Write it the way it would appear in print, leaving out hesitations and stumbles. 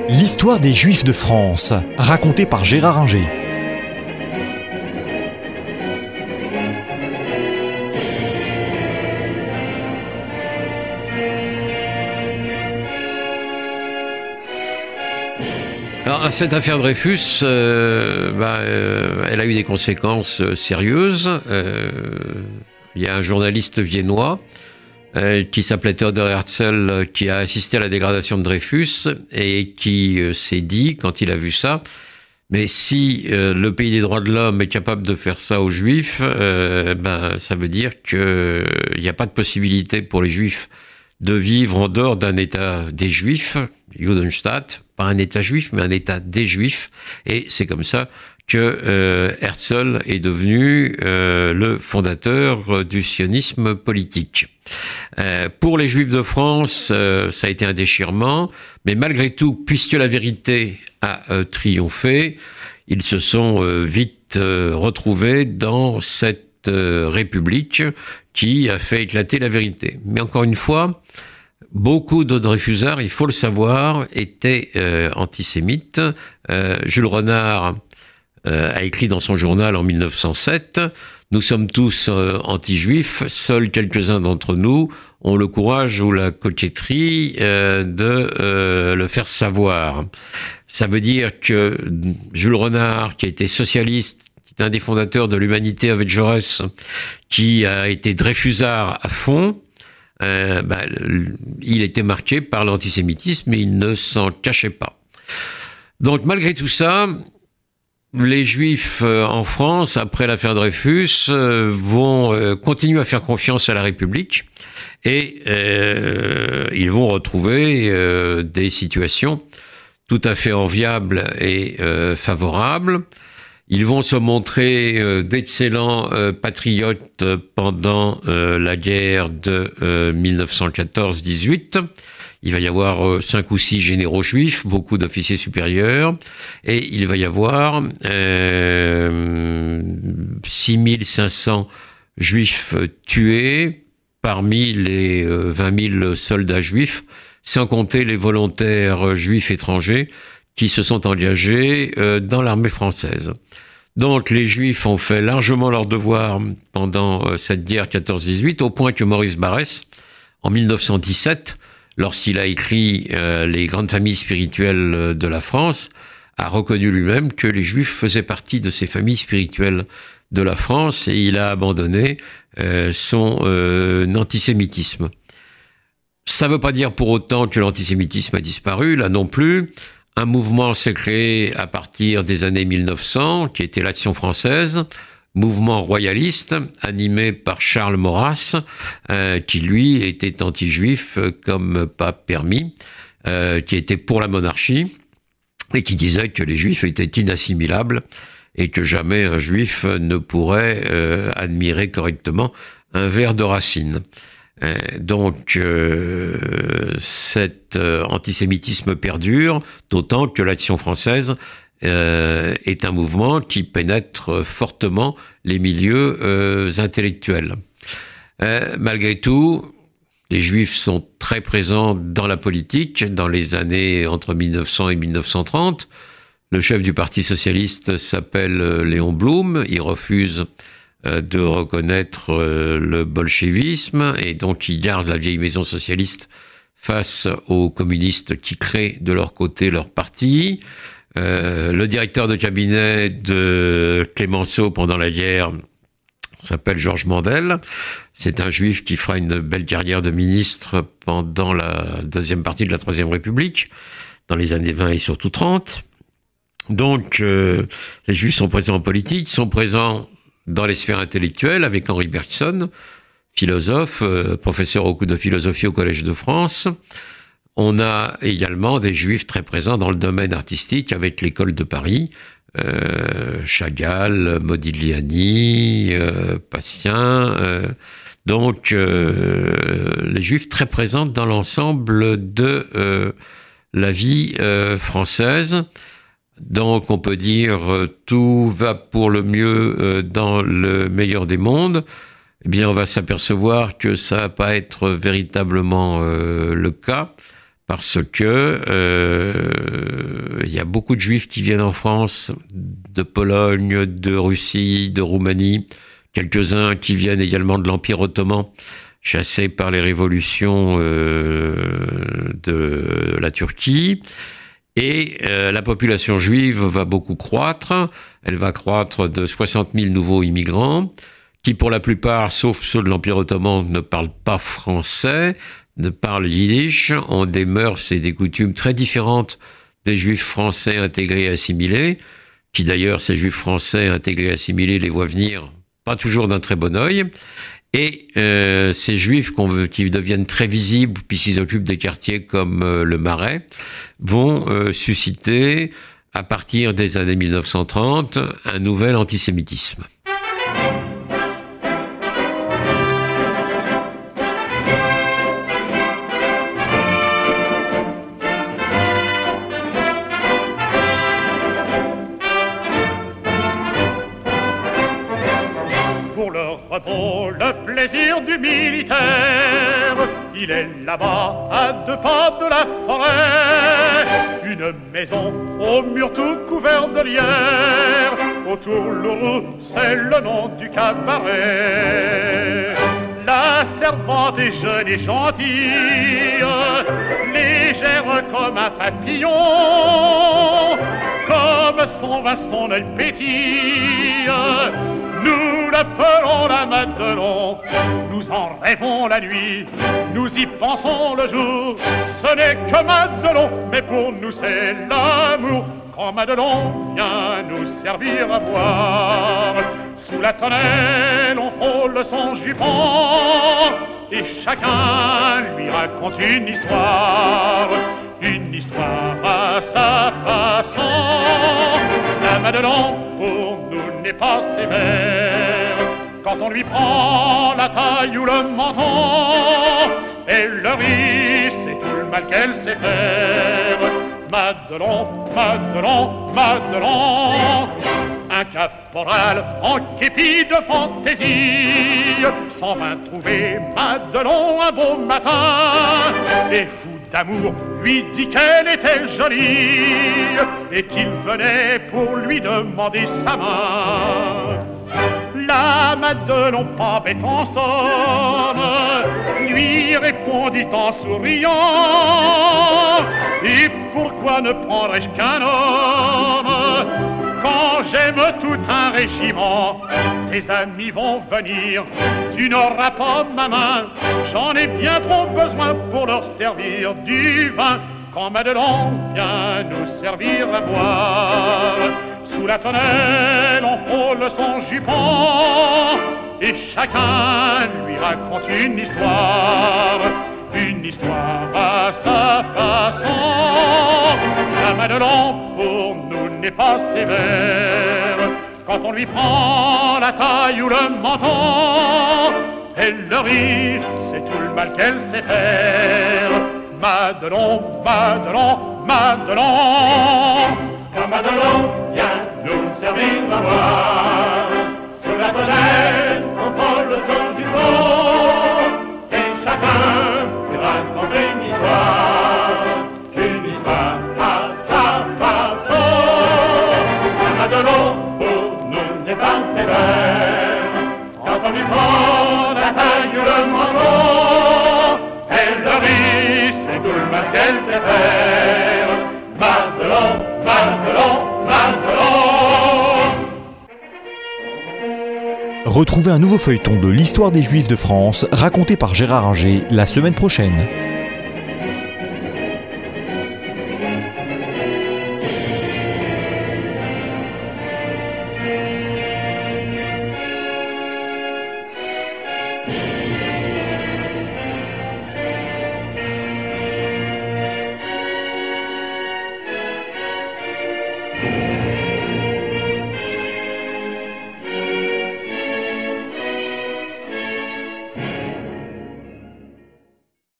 L'histoire des Juifs de France, racontée par Gérard Inger. Alors, cette affaire Dreyfus, elle a eu des conséquences sérieuses. Il y a un journaliste viennois qui s'appelait Theodor Herzl, qui a assisté à la dégradation de Dreyfus et qui s'est dit, quand il a vu ça, mais si le pays des droits de l'homme est capable de faire ça aux Juifs, ça veut dire qu'il n'y a pas de possibilité pour les Juifs de vivre en dehors d'un État des Juifs, Judenstaat, pas un État juif, mais un État des Juifs. Et c'est comme ça que Herzl est devenu le fondateur du sionisme politique. Pour les Juifs de France, ça a été un déchirement, mais malgré tout, puisque la vérité a triomphé, ils se sont vite retrouvés dans cette République qui a fait éclater la vérité. Mais encore une fois, beaucoup de Dreyfusards, il faut le savoir, étaient antisémites. Jules Renard a écrit dans son journal en 1907 « Nous sommes tous anti-juifs, seuls quelques-uns d'entre nous ont le courage ou la coquetterie de le faire savoir ». Ça veut dire que Jules Renard, qui a été socialiste, qui est un des fondateurs de l'Humanité avec Jaurès, qui a été Dreyfusard à fond, il était marqué par l'antisémitisme et il ne s'en cachait pas. Donc malgré tout ça, les Juifs en France, après l'affaire Dreyfus, vont continuer à faire confiance à la République et ils vont retrouver des situations tout à fait enviables et favorables. Ils vont se montrer d'excellents patriotes pendant la guerre de 1914-18. Il va y avoir 5 ou 6 généraux juifs, beaucoup d'officiers supérieurs, et il va y avoir 6500 juifs tués parmi les 20 000 soldats juifs, sans compter les volontaires juifs étrangers qui se sont engagés dans l'armée française. Donc les Juifs ont fait largement leur devoir pendant cette guerre 14-18, au point que Maurice Barrès, en 1917, lorsqu'il a écrit les grandes familles spirituelles de la France, a reconnu lui-même que les Juifs faisaient partie de ces familles spirituelles de la France et il a abandonné son antisémitisme. Ça ne veut pas dire pour autant que l'antisémitisme a disparu, là non plus. Un mouvement s'est créé à partir des années 1900, qui était l'Action française, mouvement royaliste, animé par Charles Maurras, qui lui était anti-juif comme pas permis, qui était pour la monarchie, et qui disait que les juifs étaient inassimilables, et que jamais un juif ne pourrait admirer correctement un vers de Racine. Donc cet antisémitisme perdure, d'autant que l'Action française est un mouvement qui pénètre fortement les milieux intellectuels. Malgré tout, les Juifs sont très présents dans la politique dans les années entre 1900 et 1930. Le chef du Parti socialiste s'appelle Léon Blum, il refuse de reconnaître le bolchevisme et donc il garde la vieille maison socialiste face aux communistes qui créent de leur côté leur parti. Le directeur de cabinet de Clémenceau pendant la guerre s'appelle Georges Mandel. C'est un juif qui fera une belle carrière de ministre pendant la deuxième partie de la Troisième République, dans les années 20 et surtout 30. Donc les juifs sont présents en politique, sont présents dans les sphères intellectuelles, avec Henri Bergson, philosophe, professeur de philosophie au Collège de France. On a également des Juifs très présents dans le domaine artistique, avec l'École de Paris, Chagall, Modigliani, Patient. Donc, les Juifs très présents dans l'ensemble de la vie française. Donc on peut dire tout va pour le mieux dans le meilleur des mondes. Eh bien on va s'apercevoir que ça va pas être véritablement le cas parce que il y a beaucoup de Juifs qui viennent en France, de Pologne, de Russie, de Roumanie, quelques-uns qui viennent également de l'Empire ottoman, chassés par les révolutions de la Turquie. Et la population juive va beaucoup croître. Elle va croître de 60 000 nouveaux immigrants, qui pour la plupart, sauf ceux de l'Empire ottoman, ne parlent pas français, ne parlent yiddish, ont des mœurs et des coutumes très différentes des juifs français intégrés et assimilés, qui d'ailleurs, ces juifs français intégrés et assimilés les voient venir pas toujours d'un très bon œil. Et ces juifs qui deviennent très visibles, puisqu'ils occupent des quartiers comme le Marais, vont susciter, à partir des années 1930, un nouvel antisémitisme. Le plaisir du militaire, il est là-bas à 2 pas de la forêt. Une maison au mur tout couvert de lierre, autour l'Ourou, c'est le nom du cabaret. La servante est jeune et gentille, légère comme un papillon, comme son vin, son œil pétille. Nous l'appelons la Madelon, nous en rêvons la nuit, nous y pensons le jour. Ce n'est que Madelon, mais pour nous c'est l'amour. Quand Madelon vient nous servir à boire, sous la tonnelle on frôle son jupon, et chacun lui raconte une histoire à sa façon. La Madelon pour nous n'est pas sévère, quand on lui prend la taille ou le menton, et le rit, c'est tout le mal qu'elle sait faire. Madelon, Madelon, Madelon, un caporal en képi de fantaisie s'en vint trouver Madelon un beau matin, et fou d'amour lui dit qu'elle était jolie et qu'il venait pour lui demander sa main. La Madelon, pas bête en somme, lui répondit en souriant: et pourquoi ne prendrais-je qu'un homme quand j'aime tout un régiment? Tes amis vont venir, tu n'auras pas ma main, j'en ai bien trop besoin pour leur servir du vin. Quand Madelon vient nous servir à boire, sous la tonnelle on frôle son jupon, et chacun lui raconte une histoire à sa façon. La Madelon pour nous n'est pas sévère, quand on lui prend la taille ou le menton, elle le rit, c'est tout le mal qu'elle sait faire. Madelon, Madelon, Madelon, quand Madelon vient nous servir à boire, sous la tonnelle on frôle son jupon, et chacun lui raconte une histoire à sa façon. La Madelon pour nous n'est pas sévère, quand on lui prend la taille ou le menton, elle le rit, c'est tout le mal qu'elle sait faire. Madelon, Madelon, Madelon. Retrouvez un nouveau feuilleton de l'histoire des Juifs de France, raconté par Gérard Inger, la semaine prochaine.